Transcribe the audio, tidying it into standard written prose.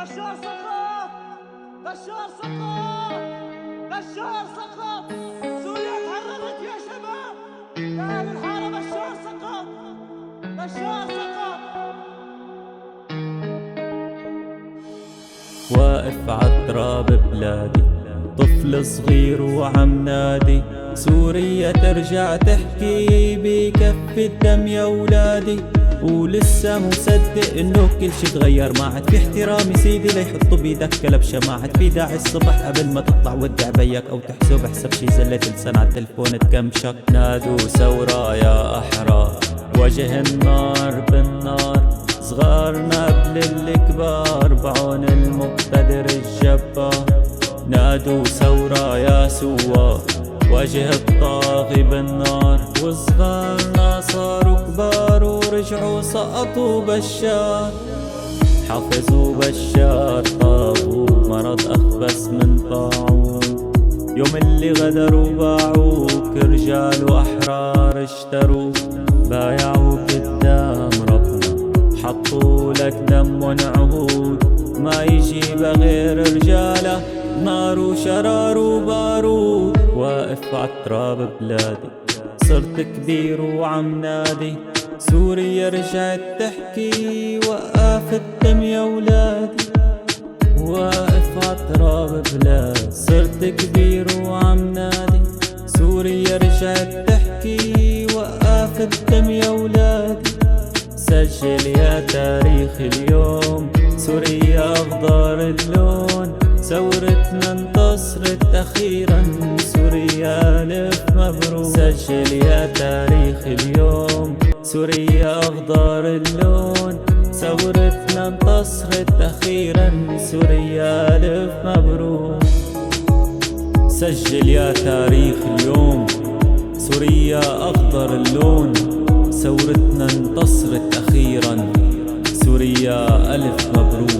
بشار سقط، بشار سقط، بشار سقط. سوريا تحررت يا شباب. يا أهل الحارة بشار سقط، بشار سقط. واقف عالتراب بلادي، طفل صغير وعم نادي، سوريا ترجع تحكي بكف الدم يا ولادي. ولسه مصدق انه كل شي تغير، ما عاد في احترام يا سيدي ليحطوا بيدك كلبشة، ما عاد في داعي الصبح قبل ما تطلع ودع بيك او تحسب حساب شي زلة لسان عالتلفون تكمشك. نادوا ثورة يا احرار، وجه النار بالنار، صغارنا قبل الكبار بعون المقتدر الجبار. نادوا ثورة يا سوار، وجه الطاغي بالنار، وصغارنا صاروا كبار ورجعوا سقطوا بشار. حافظوا بشار طاغوت، مرض أخبث من طاعون، يوم اللي غدروا باعوك رجال وأحرار اشتروك، بايعوك قدام ربنا حطوا لك دم ونعود، ما يجيب غير رجاله نار وشرار وبارود. واقف عالتراب بلادي، صرت كبير وعم نادي، سوريا رجعت تحكي وقف الدم يا ولادي. واقف عالتراب بلادي، صرت كبير وعم نادي، سوريا رجعت تحكي وقف الدم يا ولادي. سجل يا تاريخ اليوم، سوريا أخضر اللون، ثورتنا انتصرت أخيرا، سوريا ألف مبروك. سجل يا تاريخ اليوم، سوريا أخضر اللون، ثورتنا انتصرت أخيرا، سوريا ألف مبروك. سجل يا تاريخ اليوم، سوريا أخضر اللون، ثورتنا انتصرت أخيرا، سوريا ألف مبروك.